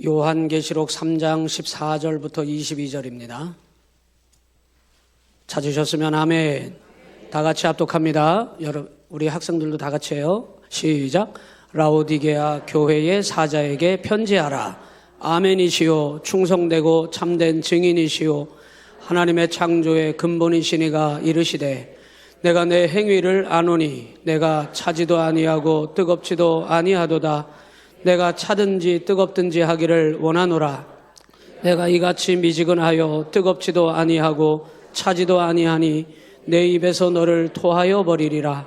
요한계시록 3장 14절부터 22절입니다. 찾으셨으면 아멘. 다 같이 합독합니다. 우리 학생들도 다 같이 해요. 시작. 라오디게아 교회의 사자에게 편지하라. 아멘이시요 충성되고 참된 증인이시요 하나님의 창조의 근본이시니가 이르시되 내가 내 행위를 아노니 내가 차지도 아니하고 뜨겁지도 아니하도다. 내가 차든지 뜨겁든지 하기를 원하노라. 내가 이같이 미지근하여 뜨겁지도 아니하고 차지도 아니하니 내 입에서 너를 토하여 버리리라.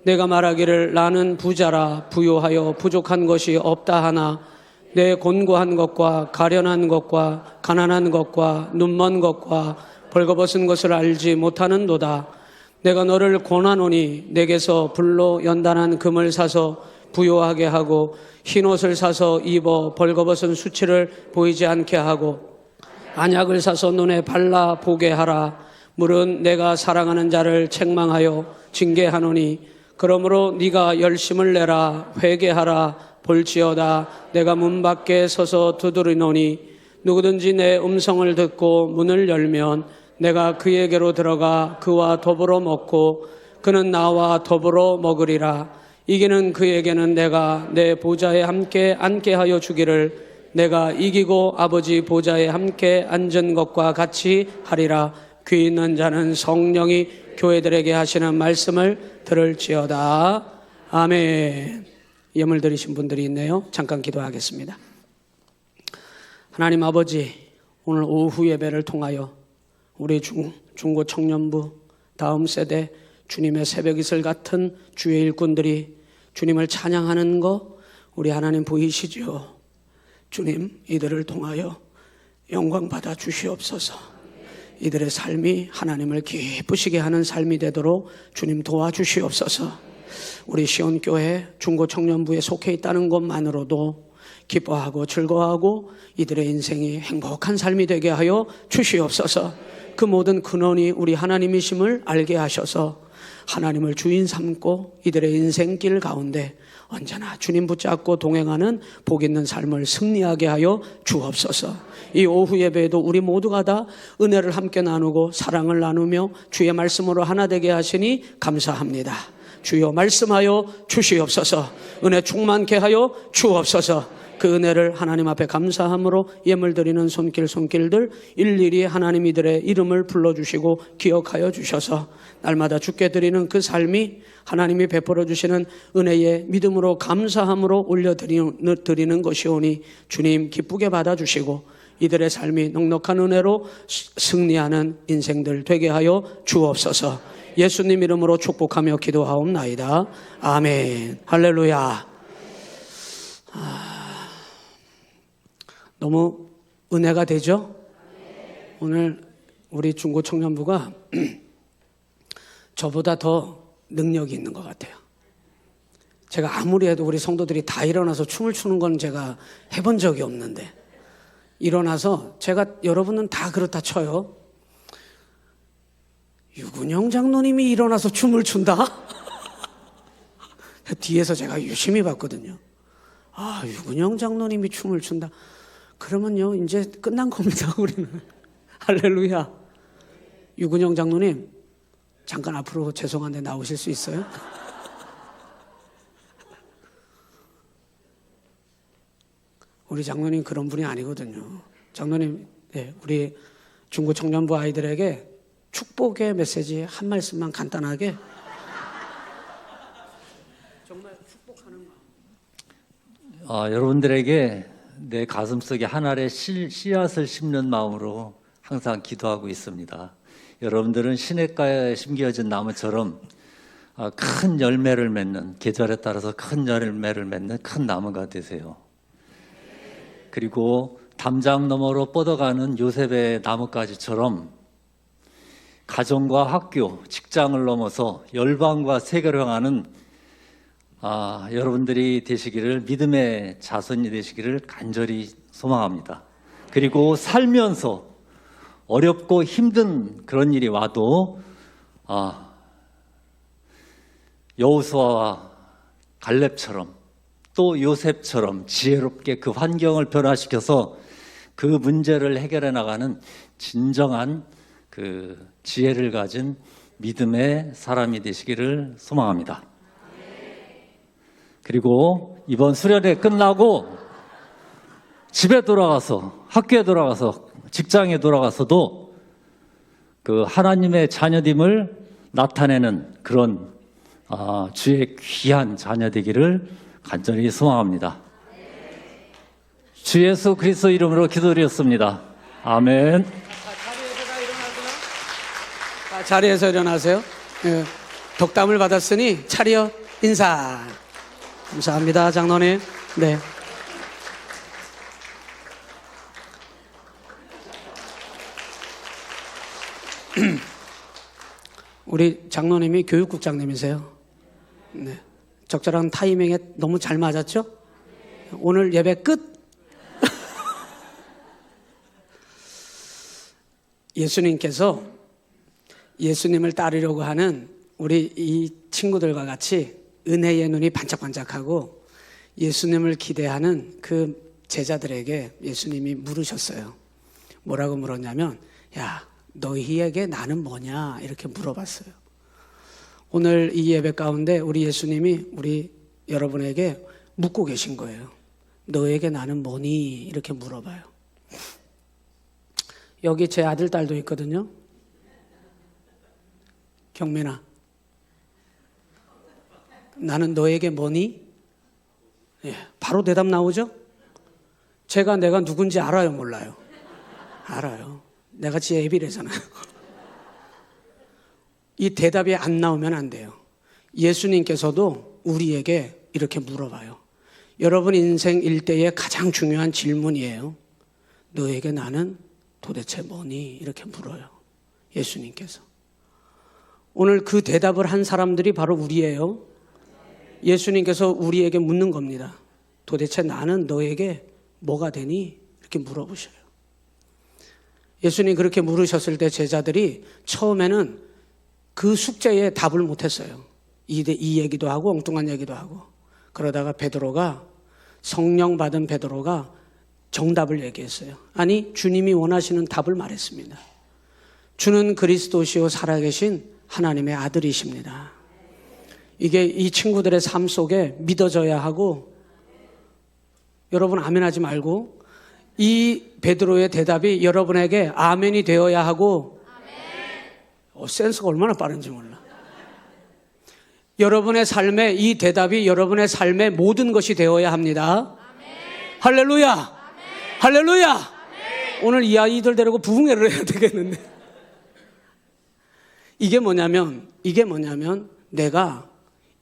내가 말하기를 나는 부자라 부요하여 부족한 것이 없다 하나 내 곤고한 것과 가련한 것과 가난한 것과 눈먼 것과 벌거벗은 것을 알지 못하는도다. 내가 너를 권하노니 내게서 불로 연단한 금을 사서 부요하게 하고 흰옷을 사서 입어 벌거벗은 수치를 보이지 않게 하고 안약을 사서 눈에 발라 보게 하라. 물은 내가 사랑하는 자를 책망하여 징계하노니 그러므로 네가 열심을 내라. 회개하라. 볼지어다 내가 문 밖에 서서 두드리노니 누구든지 내 음성을 듣고 문을 열면 내가 그에게로 들어가 그와 더불어 먹고 그는 나와 더불어 먹으리라. 이기는 그에게는 내가 내 보좌에 함께 앉게 하여 주기를 내가 이기고 아버지 보좌에 함께 앉은 것과 같이 하리라. 귀 있는 자는 성령이 교회들에게 하시는 말씀을 들을지어다. 아멘. 예물 드리신 분들이 있네요. 잠깐 기도하겠습니다. 하나님 아버지, 오늘 오후 예배를 통하여 우리 중고 청년부 다음 세대 주님의 새벽 이슬 같은 주의 일꾼들이 주님을 찬양하는 거 우리 하나님 보이시죠? 주님, 이들을 통하여 영광 받아 주시옵소서. 이들의 삶이 하나님을 기쁘시게 하는 삶이 되도록 주님 도와주시옵소서. 우리 시온교회 중고 청년부에 속해 있다는 것만으로도 기뻐하고 즐거워하고 이들의 인생이 행복한 삶이 되게 하여 주시옵소서. 그 모든 근원이 우리 하나님이심을 알게 하셔서 하나님을 주인 삼고 이들의 인생길 가운데 언제나 주님 붙잡고 동행하는 복 있는 삶을 승리하게 하여 주옵소서. 이 오후 예배에도 우리 모두가 다 은혜를 함께 나누고 사랑을 나누며 주의 말씀으로 하나 되게 하시니 감사합니다. 주여 말씀하여 주시옵소서. 은혜 충만케 하여 주옵소서. 그 은혜를 하나님 앞에 감사함으로 예물 드리는 손길들 일일이 하나님 이들의 이름을 불러주시고 기억하여 주셔서 날마다 주께 드리는 그 삶이 하나님이 베풀어 주시는 은혜의 믿음으로 감사함으로 올려드리는 것이오니 주님 기쁘게 받아주시고 이들의 삶이 넉넉한 은혜로 승리하는 인생들 되게 하여 주옵소서. 예수님 이름으로 축복하며 기도하옵나이다. 아멘. 할렐루야. 너무 은혜가 되죠? 오늘 우리 중고 청년부가 저보다 더 능력이 있는 것 같아요. 제가 아무리 해도 우리 성도들이 다 일어나서 춤을 추는 건 제가 해본 적이 없는데 일어나서 여러분은 다 그렇다 쳐요. 유근영 장로님이 일어나서 춤을 춘다? 뒤에서 제가 유심히 봤거든요. 아, 유근영 장로님이 춤을 춘다. 그러면요, 이제 끝난 겁니다, 우리는. 할렐루야. 유근영 장로님, 잠깐 앞으로 죄송한데 나오실 수 있어요? 우리 장로님 그런 분이 아니거든요. 장로님, 우리 중고 청년부 아이들에게 축복의 메시지 한 말씀만 간단하게. 정말 축복하는 마음. 여러분들에게 내 가슴속에 하나의 씨앗을 심는 마음으로 항상 기도하고 있습니다. 여러분들은 시냇가에 심겨진 나무처럼 큰 열매를 맺는, 계절에 따라서 큰 열매를 맺는 큰 나무가 되세요. 그리고 담장 너머로 뻗어가는 요셉의 나뭇가지처럼 가정과 학교, 직장을 넘어서 열방과 세계를 향하는 여러분들이 되시기를, 믿음의 자손이 되시기를 간절히 소망합니다. 그리고 살면서 어렵고 힘든 그런 일이 와도 여호수아와 갈렙처럼 또 요셉처럼 지혜롭게 그 환경을 변화시켜서 그 문제를 해결해 나가는 진정한 그 지혜를 가진 믿음의 사람이 되시기를 소망합니다. 그리고 이번 수련회 끝나고 집에 돌아가서, 학교에 돌아가서, 직장에 돌아가서도 그 하나님의 자녀됨을 나타내는 그런 주의 귀한 자녀 되기를 간절히 소망합니다. 주 예수 그리스도 이름으로 기도드렸습니다. 아멘. 자리에서 일어나세요. 예, 덕담을 받았으니 차리어 인사. 감사합니다, 장로님. 네. 우리 장로님이 교육국장님이세요. 네. 적절한 타이밍에 너무 잘 맞았죠? 오늘 예배 끝. 예수님께서 예수님을 따르려고 하는 우리 이 친구들과 같이 은혜의 눈이 반짝반짝하고 예수님을 기대하는 그 제자들에게 예수님이 물으셨어요. 뭐라고 물었냐면, 야, 너희에게 나는 뭐냐? 이렇게 물어봤어요. 오늘 이 예배 가운데 우리 예수님이 우리 여러분에게 묻고 계신 거예요. 너에게 나는 뭐니? 이렇게 물어봐요. 여기 제 아들, 딸도 있거든요. 경민아, 나는 너에게 뭐니? 예, 바로 대답 나오죠? 내가 누군지 알아요, 몰라요? 알아요. 내가 지 애비래잖아요. 이 대답이 안 나오면 안 돼요. 예수님께서도 우리에게 이렇게 물어봐요. 여러분 인생 일대의 가장 중요한 질문이에요. 너에게 나는 도대체 뭐니? 이렇게 물어요. 예수님께서. 오늘 그 대답을 한 사람들이 바로 우리예요. 예수님께서 우리에게 묻는 겁니다. 도대체 나는 너에게 뭐가 되니? 이렇게 물어보셔요. 예수님 그렇게 물으셨을 때 제자들이 처음에는 그 숙제에 답을 못했어요. 이 얘기도 하고 엉뚱한 얘기도 하고. 그러다가 성령 받은 베드로가 정답을 얘기했어요. 아니, 주님이 원하시는 답을 말했습니다. 주는 그리스도시요 살아계신 하나님의 아들이십니다. 이게 이 친구들의 삶 속에 믿어져야 하고, 여러분 아멘하지 말고 이 베드로의 대답이 여러분에게 아멘이 되어야 하고, 센스가 얼마나 빠른지 몰라. 여러분의 삶에 이 대답이 여러분의 삶의 모든 것이 되어야 합니다. 할렐루야. 할렐루야. 오늘 이 아이들 데리고 부흥회를 해야 되겠는데. 이게 뭐냐면 내가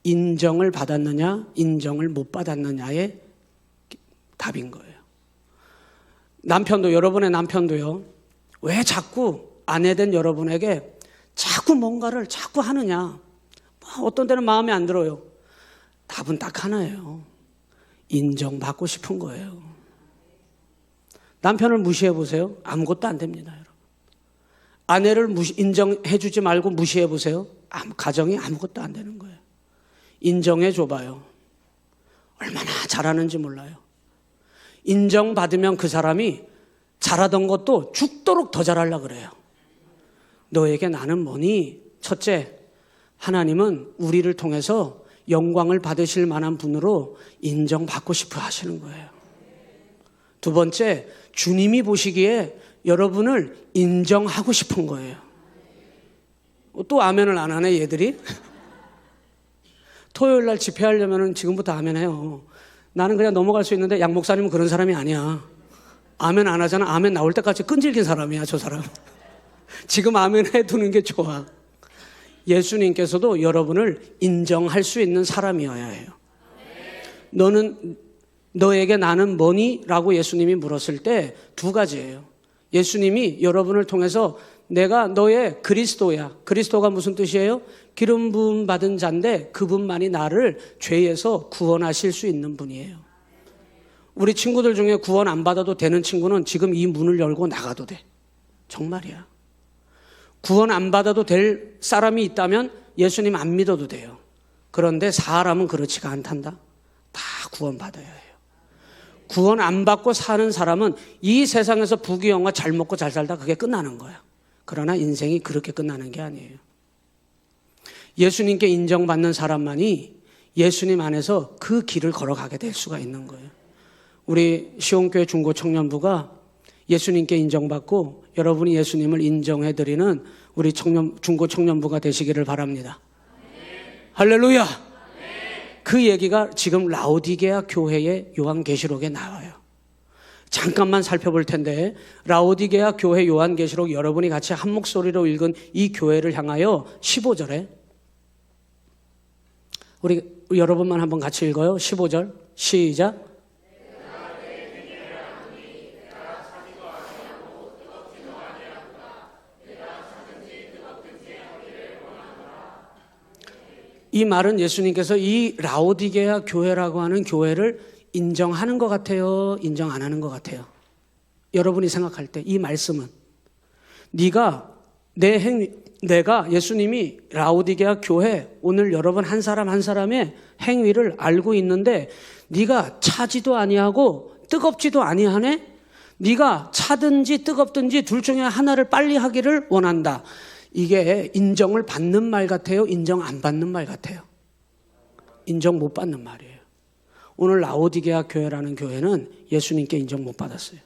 인정을 받았느냐 인정을 못 받았느냐의 답인 거예요. 여러분의 남편도요, 왜 자꾸 아내된 여러분에게 자꾸 뭔가를 자꾸 하느냐. 어떤 때는 마음에 안 들어요. 답은 딱 하나예요. 인정받고 싶은 거예요. 남편을 무시해 보세요. 아무것도 안 됩니다, 여러분. 아내를 인정해 주지 말고 무시해 보세요. 가정이 아무것도 안 되는 거예요. 인정해 줘봐요. 얼마나 잘하는지 몰라요. 인정받으면 그 사람이 잘하던 것도 죽도록 더 잘하려고 그래요. 너에게 나는 뭐니? 첫째, 하나님은 우리를 통해서 영광을 받으실 만한 분으로 인정받고 싶어 하시는 거예요. 두 번째, 주님이 보시기에 여러분을 인정하고 싶은 거예요. 또 아멘을 안 하네, 얘들이? 토요일 날 집회하려면 지금부터 아멘해요. 나는 그냥 넘어갈 수 있는데 양 목사님은 그런 사람이 아니야. 아멘 안 하잖아. 아멘 나올 때까지 끈질긴 사람이야, 저 사람. 지금 아멘 해두는 게 좋아. 예수님께서도 여러분을 인정할 수 있는 사람이어야 해요. 너에게 나는 뭐니? 라고 예수님이 물었을 때 두 가지예요. 예수님이 여러분을 통해서 내가 너의 그리스도야. 그리스도가 무슨 뜻이에요? 기름 부음 받은 자인데 그분만이 나를 죄에서 구원하실 수 있는 분이에요. 우리 친구들 중에 구원 안 받아도 되는 친구는 지금 이 문을 열고 나가도 돼. 정말이야. 구원 안 받아도 될 사람이 있다면 예수님 안 믿어도 돼요. 그런데 사람은 그렇지가 않단다. 다 구원받아야 해요. 구원 안 받고 사는 사람은 이 세상에서 부귀영화 잘 먹고 잘 살다 그게 끝나는 거야. 그러나 인생이 그렇게 끝나는 게 아니에요. 예수님께 인정받는 사람만이 예수님 안에서 그 길을 걸어가게 될 수가 있는 거예요. 우리 시온교회 중고청년부가 예수님께 인정받고 여러분이 예수님을 인정해드리는 우리 중고청년부가 되시기를 바랍니다. 할렐루야! 그 얘기가 지금 라오디게아 교회의 요한계시록에 나와요. 잠깐만 살펴볼 텐데 라오디게아 교회 요한계시록 여러분이 같이 한 목소리로 읽은 이 교회를 향하여 15절에 우리 여러분만 한번 같이 읽어요. 15절 시작. 이 말은 예수님께서 이 라오디게아 교회라고 하는 교회를 인정하는 것 같아요? 인정 안 하는 것 같아요? 여러분이 생각할 때 이 말씀은 내가 예수님이 라오디게아 교회 오늘 여러분 한 사람 한 사람의 행위를 알고 있는데 네가 차지도 아니하고 뜨겁지도 아니하네? 네가 차든지 뜨겁든지 둘 중에 하나를 빨리 하기를 원한다. 이게 인정을 받는 말 같아요? 인정 안 받는 말 같아요? 인정 못 받는 말이에요. 오늘 라오디게아 교회라는 교회는 예수님께 인정 못 받았어요.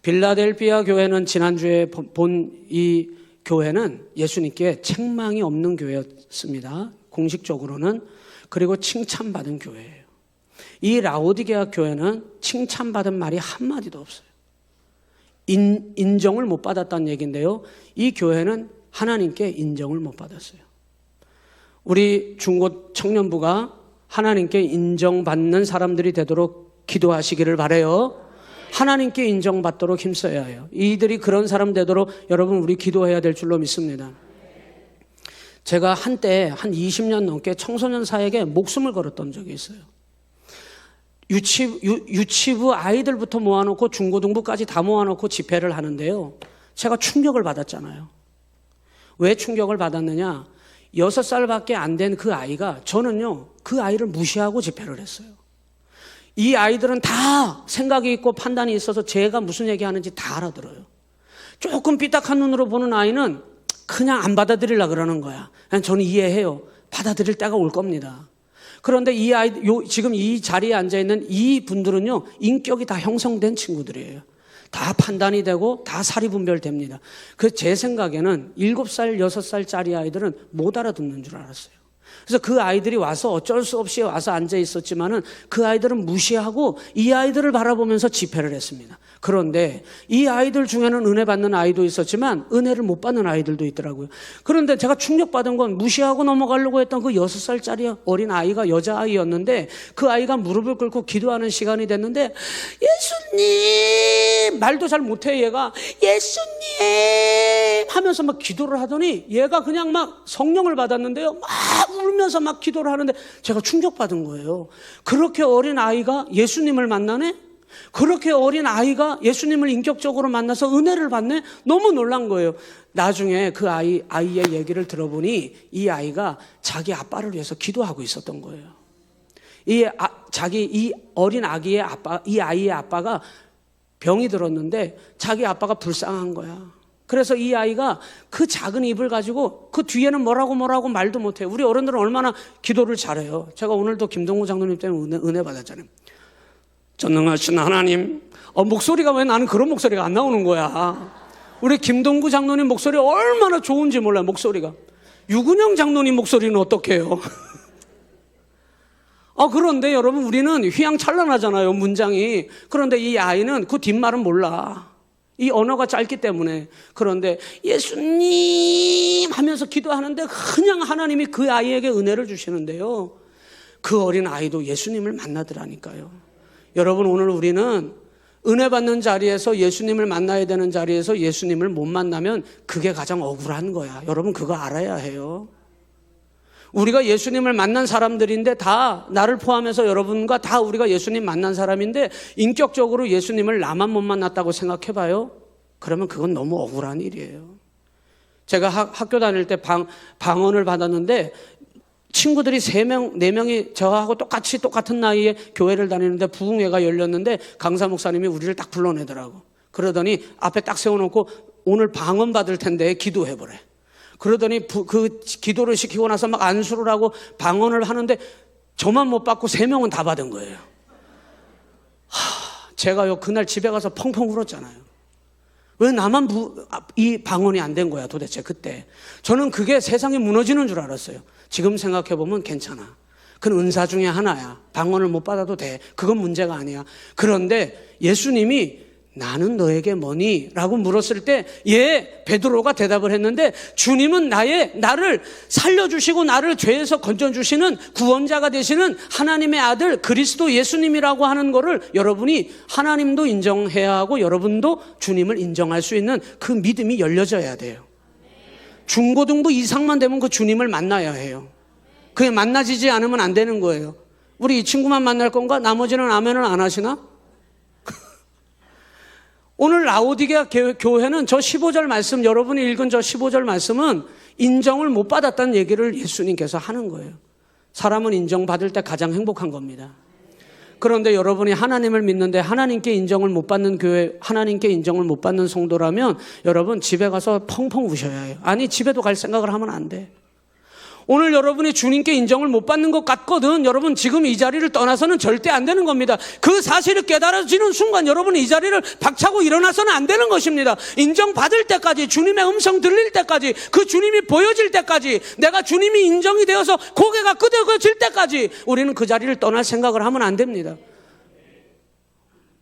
빌라델피아 교회는 지난주에 본 이 교회는 예수님께 책망이 없는 교회였습니다. 공식적으로는. 그리고 칭찬받은 교회예요. 이 라오디게아 교회는 칭찬받은 말이 한마디도 없어요. 인정을 못 받았다는 얘기인데요. 이 교회는 하나님께 인정을 못 받았어요. 우리 중고 청년부가 하나님께 인정받는 사람들이 되도록 기도하시기를 바라요. 하나님께 인정받도록 힘써야 해요. 이들이 그런 사람 되도록 여러분 우리 기도해야 될 줄로 믿습니다. 제가 한때 한 20년 넘게 청소년 사역에 목숨을 걸었던 적이 있어요. 유치부 아이들부터 모아놓고 중고등부까지 다 모아놓고 집회를 하는데요. 제가 충격을 받았잖아요. 왜 충격을 받았느냐? 6살밖에 안 된 그 아이가 저는요 그 아이를 무시하고 집회를 했어요. 이 아이들은 다 생각이 있고 판단이 있어서 제가 무슨 얘기하는지 다 알아들어요. 조금 삐딱한 눈으로 보는 아이는 그냥 안 받아들이려고 그러는 거야. 그냥 저는 이해해요. 받아들일 때가 올 겁니다. 그런데 이 아이, 지금 이 자리에 앉아있는 이 분들은요, 인격이 다 형성된 친구들이에요. 다 판단이 되고 다 사리분별됩니다. 그 제 생각에는 7살, 6살짜리 아이들은 못 알아듣는 줄 알았어요. 그래서 그 아이들이 와서 어쩔 수 없이 와서 앉아 있었지만은 그 아이들은 무시하고 이 아이들을 바라보면서 집회를 했습니다. 그런데 이 아이들 중에는 은혜 받는 아이도 있었지만 은혜를 못 받는 아이들도 있더라고요. 그런데 제가 충격받은 건 무시하고 넘어가려고 했던 그 6살짜리 어린 아이가 여자아이였는데 그 아이가 무릎을 꿇고 기도하는 시간이 됐는데 예수님 말도 잘 못해 얘가 예수님 하면서 막 기도를 하더니 얘가 그냥 막 성령을 받았는데요. 막 울면서 막 기도를 하는데 제가 충격받은 거예요. 그렇게 어린 아이가 예수님을 만나네? 그렇게 어린 아이가 예수님을 인격적으로 만나서 은혜를 받네? 너무 놀란 거예요. 나중에 그 아이의 얘기를 들어보니 이 아이가 자기 아빠를 위해서 기도하고 있었던 거예요. 이 어린 아기의 아빠, 이 아이의 아빠가 병이 들었는데 자기 아빠가 불쌍한 거야. 그래서 이 아이가 그 작은 입을 가지고 그 뒤에는 뭐라고 말도 못해요. 우리 어른들은 얼마나 기도를 잘해요. 제가 오늘도 김동구 장로님 때문에 은혜 받았잖아요. 전능하신 하나님. 목소리가 왜 나는 그런 목소리가 안 나오는 거야. 우리 김동구 장로님 목소리 얼마나 좋은지 몰라요. 목소리가. 유근영 장로님 목소리는 어떡해요? 그런데 여러분 우리는 휘황찬란하잖아요. 문장이. 그런데 이 아이는 그 뒷말은 몰라. 이 언어가 짧기 때문에. 그런데 예수님 하면서 기도하는데 그냥 하나님이 그 아이에게 은혜를 주시는데요. 그 어린 아이도 예수님을 만나더라니까요. 여러분 오늘 우리는 은혜 받는 자리에서 예수님을 만나야 되는 자리에서 예수님을 못 만나면 그게 가장 억울한 거야. 여러분 그거 알아야 해요. 우리가 예수님을 만난 사람들인데 다 나를 포함해서 여러분과 다 우리가 예수님 만난 사람인데 인격적으로 예수님을 나만 못 만났다고 생각해봐요. 그러면 그건 너무 억울한 일이에요. 제가 학교 다닐 때 방언을 받았는데 친구들이 3명, 4명이 저하고 똑같은 나이에 교회를 다니는데 부흥회가 열렸는데 강사 목사님이 우리를 딱 불러내더라고. 그러더니 앞에 딱 세워놓고 오늘 방언 받을 텐데 기도해보래. 그러더니 그 기도를 시키고 나서 막 안수를 하고 방언을 하는데 저만 못 받고 3명은 다 받은 거예요. 제가요 그날 집에 가서 펑펑 울었잖아요. 왜 나만 이 방언이 안 된 거야 도대체 그때. 저는 그게 세상이 무너지는 줄 알았어요. 지금 생각해보면 괜찮아. 그건 은사 중에 하나야. 방언을 못 받아도 돼. 그건 문제가 아니야. 그런데 예수님이 나는 너에게 뭐니? 라고 물었을 때 베드로가 대답을 했는데 주님은 나를 살려주시고 나를 죄에서 건져주시는 구원자가 되시는 하나님의 아들 그리스도 예수님이라고 하는 거를 여러분이 하나님도 인정해야 하고 여러분도 주님을 인정할 수 있는 그 믿음이 열려져야 돼요. 중고등부 이상만 되면 그 주님을 만나야 해요. 그게 만나지지 않으면 안 되는 거예요. 우리 이 친구만 만날 건가? 나머지는 아멘을 안 하시나? 오늘 라오디게아 교회는 저 15절 말씀, 여러분이 읽은 저 15절 말씀은 인정을 못 받았다는 얘기를 예수님께서 하는 거예요. 사람은 인정받을 때 가장 행복한 겁니다. 그런데 여러분이 하나님을 믿는데 하나님께 인정을 못 받는 교회, 하나님께 인정을 못 받는 성도라면 여러분 집에 가서 펑펑 우셔야 해요. 아니 집에도 갈 생각을 하면 안 돼. 오늘 여러분이 주님께 인정을 못 받는 것 같거든. 여러분 지금 이 자리를 떠나서는 절대 안 되는 겁니다. 그 사실을 깨달아지는 순간 여러분이 이 자리를 박차고 일어나서는 안 되는 것입니다. 인정받을 때까지, 주님의 음성 들릴 때까지, 그 주님이 보여질 때까지, 내가 주님이 인정이 되어서 고개가 끄덕여질 때까지 우리는 그 자리를 떠날 생각을 하면 안 됩니다.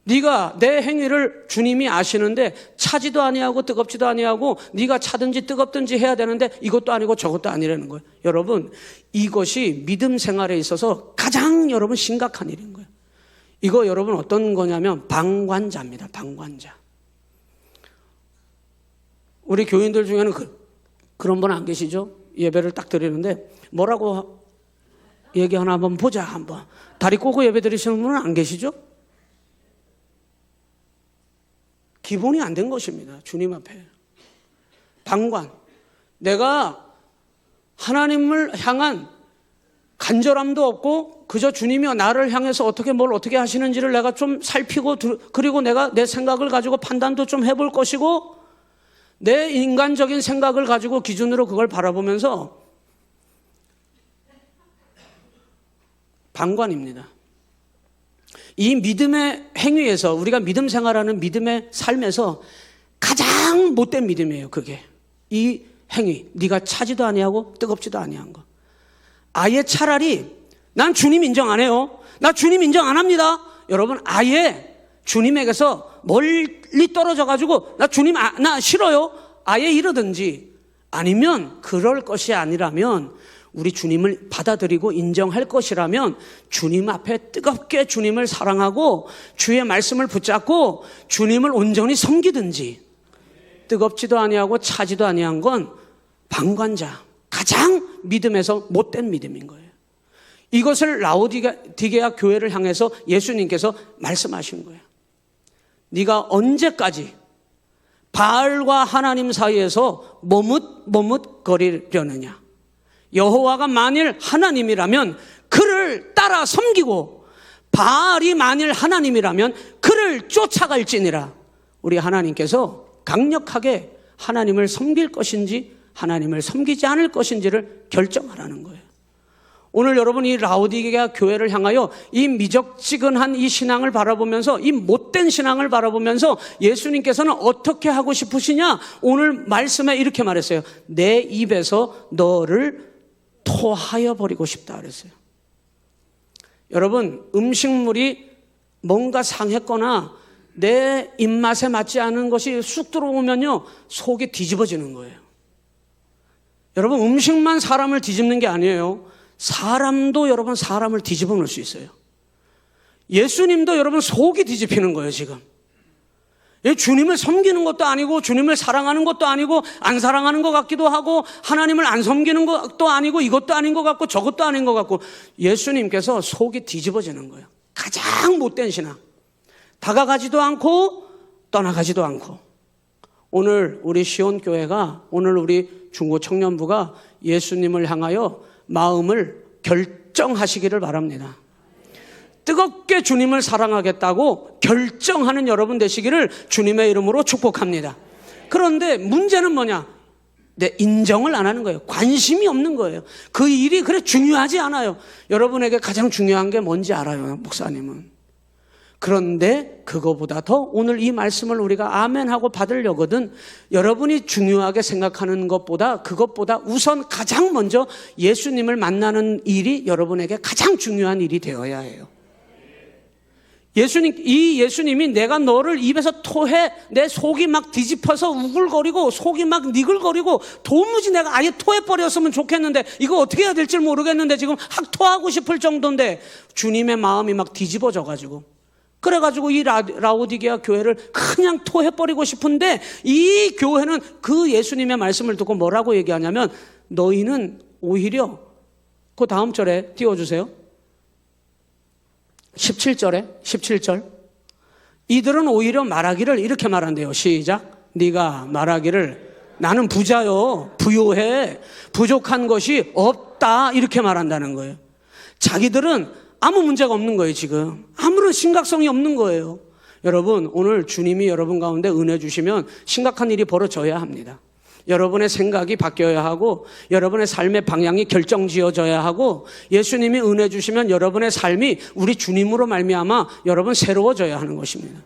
네가 내 행위를 주님이 아시는데 차지도 아니하고 뜨겁지도 아니하고 네가 차든지 뜨겁든지 해야 되는데 이것도 아니고 저것도 아니라는 거예요. 여러분 이것이 믿음 생활에 있어서 가장 여러분 심각한 일인 거예요. 이거 여러분 어떤 거냐면 방관자입니다. 방관자. 우리 교인들 중에는 그런 분 안 계시죠? 예배를 딱 드리는데 뭐라고 얘기하나 한번 보자 한번. 다리 꼬고 예배 드리시는 분은 안 계시죠? 기본이 안 된 것입니다. 주님 앞에. 방관. 내가 하나님을 향한 간절함도 없고 그저 주님이 나를 향해서 뭘 어떻게 하시는지를 내가 좀 살피고 그리고 내가 내 생각을 가지고 판단도 좀 해볼 것이고 내 인간적인 생각을 가지고 기준으로 그걸 바라보면서 방관입니다. 이 믿음의 행위에서 우리가 믿음 생활하는 믿음의 삶에서 가장 못된 믿음이에요. 그게 이 행위, 네가 차지도 아니하고 뜨겁지도 아니한 거. 아예 차라리 난 주님 인정 안 해요. 나 주님 인정 안 합니다. 여러분 아예 주님에게서 멀리 떨어져 가지고 나 주님 나 싫어요. 아예 이러든지 아니면 그럴 것이 아니라면 우리 주님을 받아들이고 인정할 것이라면 주님 앞에 뜨겁게 주님을 사랑하고 주의 말씀을 붙잡고 주님을 온전히 섬기든지 뜨겁지도 아니하고 차지도 아니한 건 방관자, 가장 믿음에서 못된 믿음인 거예요. 이것을 라오디게아 교회를 향해서 예수님께서 말씀하신 거예요. 네가 언제까지 바알과 하나님 사이에서 머뭇거리려느냐. 여호와가 만일 하나님이라면 그를 따라 섬기고 바알이 만일 하나님이라면 그를 쫓아갈지니라. 우리 하나님께서 강력하게 하나님을 섬길 것인지 하나님을 섬기지 않을 것인지를 결정하라는 거예요. 오늘 여러분 이 라오디게아 교회를 향하여 이 미적지근한 이 신앙을 바라보면서 이 못된 신앙을 바라보면서 예수님께서는 어떻게 하고 싶으시냐. 오늘 말씀에 이렇게 말했어요. 내 입에서 너를 토하여 버리고 싶다 그랬어요. 여러분 음식물이 뭔가 상했거나 내 입맛에 맞지 않은 것이 쑥 들어오면요 속이 뒤집어지는 거예요. 여러분 음식만 사람을 뒤집는 게 아니에요. 사람도 여러분 사람을 뒤집어 놓을 수 있어요. 예수님도 여러분 속이 뒤집히는 거예요 지금. 주님을 섬기는 것도 아니고 주님을 사랑하는 것도 아니고 안 사랑하는 것 같기도 하고 하나님을 안 섬기는 것도 아니고 이것도 아닌 것 같고 저것도 아닌 것 같고 예수님께서 속이 뒤집어지는 거예요. 가장 못된 신앙. 다가가지도 않고 떠나가지도 않고. 오늘 우리 시온교회가 오늘 우리 중고청년부가 예수님을 향하여 마음을 결정하시기를 바랍니다. 뜨겁게 주님을 사랑하겠다고 결정하는 여러분 되시기를 주님의 이름으로 축복합니다. 그런데 문제는 뭐냐? 인정을 안 하는 거예요. 관심이 없는 거예요. 그 일이 그래 중요하지 않아요. 여러분에게 가장 중요한 게 뭔지 알아요, 목사님은. 그런데 그거보다 더 오늘 이 말씀을 우리가 아멘하고 받으려거든 여러분이 중요하게 생각하는 것보다 그것보다 우선 가장 먼저 예수님을 만나는 일이 여러분에게 가장 중요한 일이 되어야 해요. 이 예수님이 내가 너를 입에서 토해 내 속이 막 뒤집혀서 우글거리고 속이 막 니글거리고 도무지 내가 아예 토해버렸으면 좋겠는데 이거 어떻게 해야 될지 모르겠는데 지금 학토하고 싶을 정도인데 주님의 마음이 막 뒤집어져가지고 그래가지고 이 라오디게아 교회를 그냥 토해버리고 싶은데 이 교회는 그 예수님의 말씀을 듣고 뭐라고 얘기하냐면 너희는 오히려 그 다음 절에 띄워주세요. 17절 이들은 오히려 말하기를 이렇게 말한대요. 시작. 네가 말하기를 나는 부자요 부요해 부족한 것이 없다 이렇게 말한다는 거예요. 자기들은 아무 문제가 없는 거예요. 지금 아무런 심각성이 없는 거예요. 여러분 오늘 주님이 여러분 가운데 은혜 주시면 심각한 일이 벌어져야 합니다. 여러분의 생각이 바뀌어야 하고 여러분의 삶의 방향이 결정지어져야 하고 예수님이 은혜 주시면 여러분의 삶이 우리 주님으로 말미암아 여러분 새로워져야 하는 것입니다.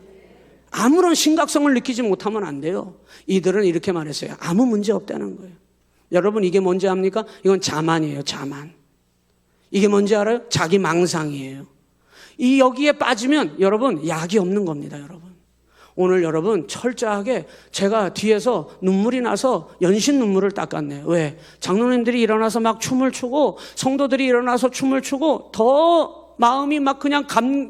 아무런 심각성을 느끼지 못하면 안 돼요. 이들은 이렇게 말했어요. 아무 문제 없다는 거예요. 여러분 이게 뭔지 압니까? 이건 자만이에요. 자만. 이게 뭔지 알아요? 자기 망상이에요. 여기에 빠지면 여러분 약이 없는 겁니다. 여러분 오늘 여러분 철저하게 제가 뒤에서 눈물이 나서 연신 눈물을 닦았네요. 왜? 장로님들이 일어나서 막 춤을 추고 성도들이 일어나서 춤을 추고 더 마음이 막 그냥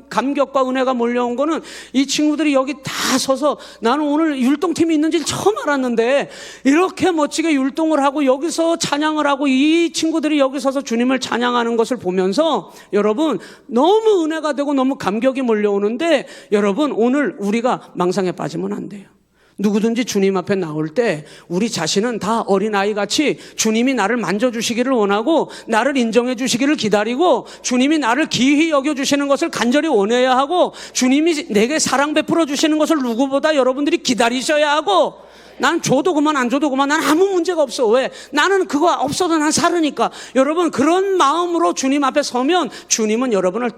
감격과 은혜가 몰려온 거는 이 친구들이 여기 다 서서 나는 오늘 율동팀이 있는지 처음 알았는데 이렇게 멋지게 율동을 하고 여기서 찬양을 하고 이 친구들이 여기 서서 주님을 찬양하는 것을 보면서 여러분 너무 은혜가 되고 너무 감격이 몰려오는데 여러분 오늘 우리가 망상에 빠지면 안 돼요. 누구든지 주님 앞에 나올 때 우리 자신은 다 어린아이같이 주님이 나를 만져주시기를 원하고 나를 인정해 주시기를 기다리고 주님이 나를 기히 여겨주시는 것을 간절히 원해야 하고 주님이 내게 사랑 베풀어 주시는 것을 누구보다 여러분들이 기다리셔야 하고 난 줘도 그만 안 줘도 그만 난 아무 문제가 없어. 왜? 나는 그거 없어도 난 사르니까. 여러분 그런 마음으로 주님 앞에 서면 주님은 여러분을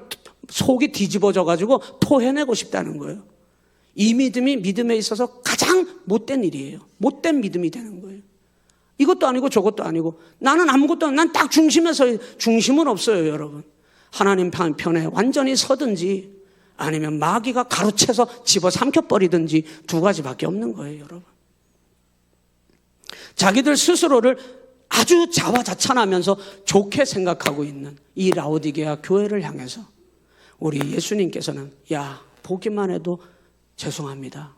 속이 뒤집어져 가지고 토해내고 싶다는 거예요. 이 믿음이 믿음에 있어서 가장 못된 일이에요. 못된 믿음이 되는 거예요. 이것도 아니고 저것도 아니고 나는 아무것도 아니고 난 딱 중심은 없어요. 여러분 하나님 편에 완전히 서든지 아니면 마귀가 가로채서 집어삼켜버리든지 두 가지밖에 없는 거예요. 여러분 자기들 스스로를 아주 자화자찬하면서 좋게 생각하고 있는 이 라오디게아 교회를 향해서 우리 예수님께서는 야 보기만 해도 죄송합니다.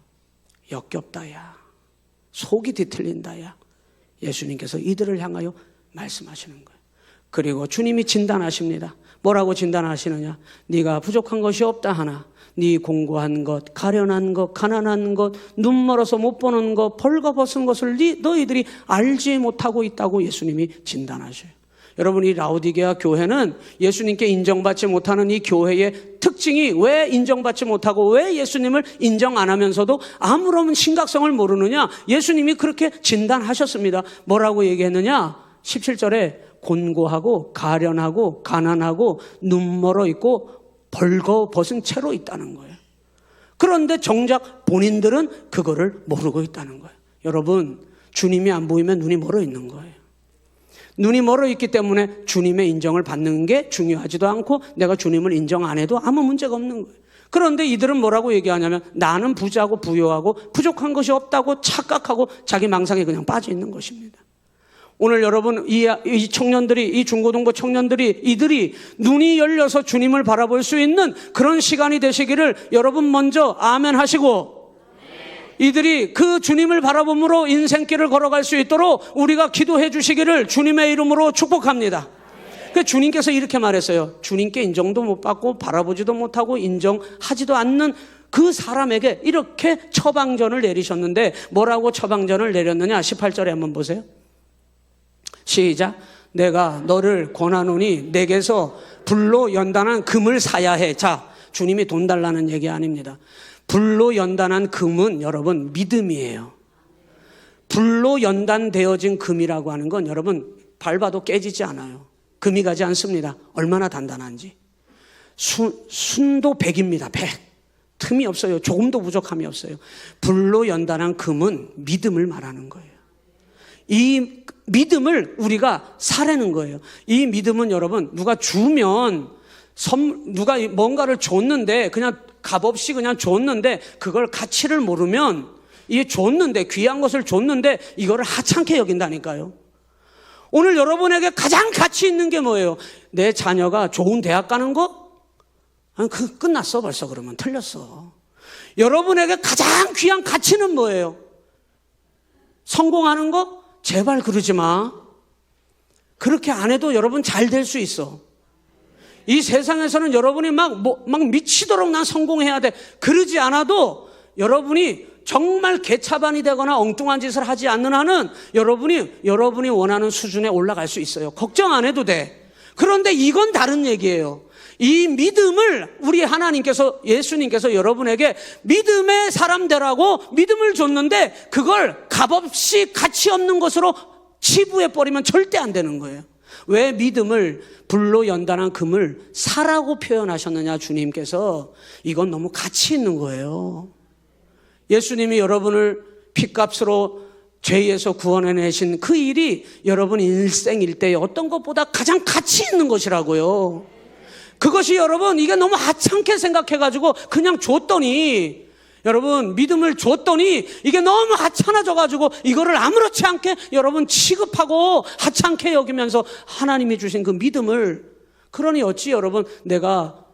역겹다 야. 속이 뒤틀린다 야. 예수님께서 이들을 향하여 말씀하시는 거예요. 그리고 주님이 진단하십니다. 뭐라고 진단하시느냐? 네가 부족한 것이 없다 하나 네 공고한 것, 가련한 것, 가난한 것, 눈 멀어서 못 보는 것, 벌거벗은 것을 너희들이 알지 못하고 있다고 예수님이 진단하셔요. 여러분 이 라오디게아 교회는 예수님께 인정받지 못하는 이 교회의 특징이 왜 인정받지 못하고 왜 예수님을 인정 안 하면서도 아무런 심각성을 모르느냐? 예수님이 그렇게 진단하셨습니다. 뭐라고 얘기했느냐? 17절에 곤고하고 가련하고 가난하고 눈 멀어 있고 벌거벗은 채로 있다는 거예요. 그런데 정작 본인들은 그거를 모르고 있다는 거예요. 여러분 주님이 안 보이면 눈이 멀어 있는 거예요. 눈이 멀어 있기 때문에 주님의 인정을 받는 게 중요하지도 않고 내가 주님을 인정 안 해도 아무 문제가 없는 거예요. 그런데 이들은 뭐라고 얘기하냐면 나는 부자고 부요하고 부족한 것이 없다고 착각하고 자기 망상에 그냥 빠져 있는 것입니다. 오늘 여러분 이 청년들이 이 중고등부 청년들이 이들이 눈이 열려서 주님을 바라볼 수 있는 그런 시간이 되시기를 여러분 먼저 아멘 하시고 이들이 그 주님을 바라봄으로 인생길을 걸어갈 수 있도록 우리가 기도해 주시기를 주님의 이름으로 축복합니다. 그래서 주님께서 이렇게 말했어요. 주님께 인정도 못 받고 바라보지도 못하고 인정하지도 않는 그 사람에게 이렇게 처방전을 내리셨는데 뭐라고 처방전을 내렸느냐? 18절에 한번 보세요. 시작. 내가 너를 권하노니 내게서 불로 연단한 금을 사야 해. 자, 주님이 돈 달라는 얘기 아닙니다. 불로 연단한 금은 여러분 믿음이에요. 불로 연단되어진 금이라고 하는 건 여러분 밟아도 깨지지 않아요. 금이 가지 않습니다. 얼마나 단단한지. 순도 100입니다. 100. 틈이 없어요. 조금도 부족함이 없어요. 불로 연단한 금은 믿음을 말하는 거예요. 이 믿음을 우리가 사려는 거예요. 이 믿음은 여러분 누가 주면 누가 뭔가를 줬는데 그냥 값없이 그냥 줬는데 그걸 가치를 모르면 이게 줬는데 귀한 것을 줬는데 이거를 하찮게 여긴다니까요. 오늘 여러분에게 가장 가치 있는 게 뭐예요? 내 자녀가 좋은 대학 가는 거? 아니, 끝났어 벌써. 그러면 틀렸어. 여러분에게 가장 귀한 가치는 뭐예요? 성공하는 거? 제발 그러지 마. 그렇게 안 해도 여러분 잘 될 수 있어. 이 세상에서는 여러분이 막 미치도록 난 성공해야 돼. 그러지 않아도 여러분이 정말 개차반이 되거나 엉뚱한 짓을 하지 않는 한은 여러분이 원하는 수준에 올라갈 수 있어요. 걱정 안 해도 돼. 그런데 이건 다른 얘기예요. 이 믿음을 우리 하나님께서, 예수님께서 여러분에게 믿음의 사람 되라고 믿음을 줬는데 그걸 값없이 가치 없는 것으로 치부해 버리면 절대 안 되는 거예요. 왜 믿음을 불로 연단한 금을 사라고 표현하셨느냐, 주님께서. 이건 너무 가치 있는 거예요. 예수님이 여러분을 핏값으로 죄에서 구원해내신 그 일이 여러분 일생일대에 어떤 것보다 가장 가치 있는 것이라고요. 그것이 여러분 이게 너무 하찮게 생각해가지고 그냥 줬더니, 여러분 믿음을 줬더니 이게 너무 하찮아져가지고 이거를 아무렇지 않게 여러분 취급하고 하찮게 여기면서 하나님이 주신 그 믿음을, 그러니 어찌 여러분 내가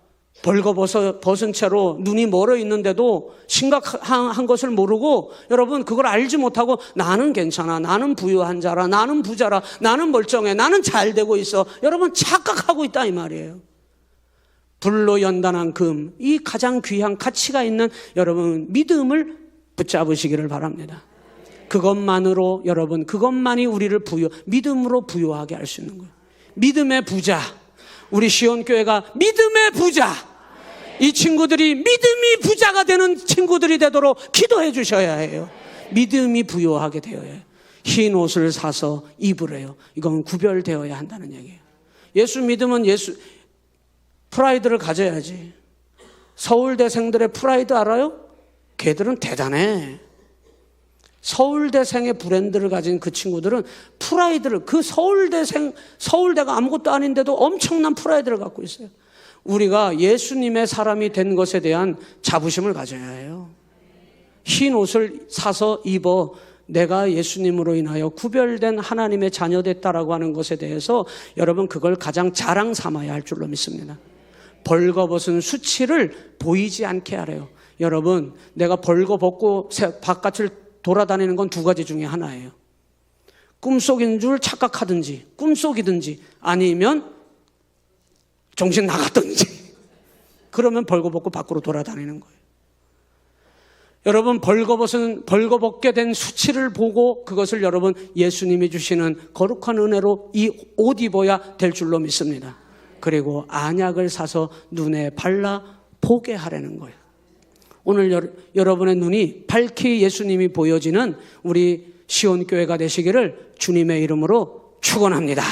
벌거벗은 채로 눈이 멀어 있는데도 심각한 것을 모르고 여러분 그걸 알지 못하고 나는 괜찮아, 나는 부유한 자라, 나는 부자라, 나는 멀쩡해, 나는 잘 되고 있어, 여러분 착각하고 있다 이 말이에요. 불로 연단한 금, 이 가장 귀한 가치가 있는 여러분 믿음을 붙잡으시기를 바랍니다. 그것만으로 여러분, 그것만이 우리를 믿음으로 부유하게 할 수 있는 거예요. 믿음의 부자, 우리 시온교회가 믿음의 부자, 이 친구들이 믿음이 부자가 되는 친구들이 되도록 기도해 주셔야 해요. 믿음이 부유하게 되어야 해요. 흰 옷을 사서 입으래요. 이건 구별되어야 한다는 얘기예요. 예수 믿으면 프라이드를 가져야지. 서울대생들의 프라이드 알아요? 걔들은 대단해. 서울대생의 브랜드를 가진 그 친구들은 프라이드를, 그 서울대가 아무것도 아닌데도 엄청난 프라이드를 갖고 있어요. 우리가 예수님의 사람이 된 것에 대한 자부심을 가져야 해요. 흰 옷을 사서 입어 내가 예수님으로 인하여 구별된 하나님의 자녀 됐다라고 하는 것에 대해서 여러분 그걸 가장 자랑 삼아야 할 줄로 믿습니다. 벌거벗은 수치를 보이지 않게 하래요. 여러분 내가 벌거벗고 바깥을 돌아다니는 건 두 가지 중에 하나예요. 꿈속인 줄 착각하든지, 꿈속이든지, 아니면 정신 나갔든지. 그러면 벌거벗고 밖으로 돌아다니는 거예요. 여러분 벌거벗게 된 수치를 보고 그것을 여러분 예수님이 주시는 거룩한 은혜로 이 옷 입어야 될 줄로 믿습니다. 그리고 안약을 사서 눈에 발라 보게 하라는 거예요. 오늘 여러분의 눈이 밝히 예수님이 보여지는 우리 시온교회가 되시기를 주님의 이름으로 축원합니다.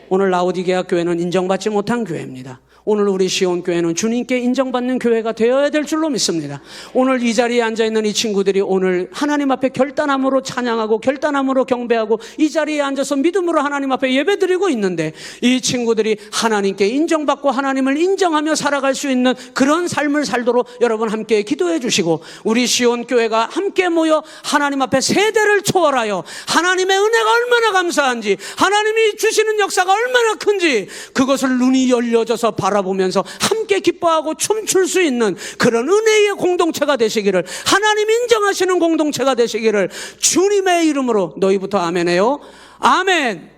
오늘 라오디게아 교회는 인정받지 못한 교회입니다. 오늘 우리 시온교회는 주님께 인정받는 교회가 되어야 될 줄로 믿습니다. 오늘 이 자리에 앉아있는 이 친구들이 오늘 하나님 앞에 결단함으로 찬양하고 결단함으로 경배하고 이 자리에 앉아서 믿음으로 하나님 앞에 예배드리고 있는데, 이 친구들이 하나님께 인정받고 하나님을 인정하며 살아갈 수 있는 그런 삶을 살도록 여러분 함께 기도해 주시고, 우리 시온교회가 함께 모여 하나님 앞에 세대를 초월하여 하나님의 은혜가 얼마나 감사한지, 하나님이 주시는 역사가 얼마나 큰지 그것을 눈이 열려져서 바라보면서 함께 기뻐하고 춤출 수 있는 그런 은혜의 공동체가 되시기를, 하나님 인정하시는 공동체가 되시기를 주님의 이름으로, 너희부터 아멘해요. 아멘.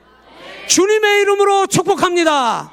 주님의 이름으로 축복합니다.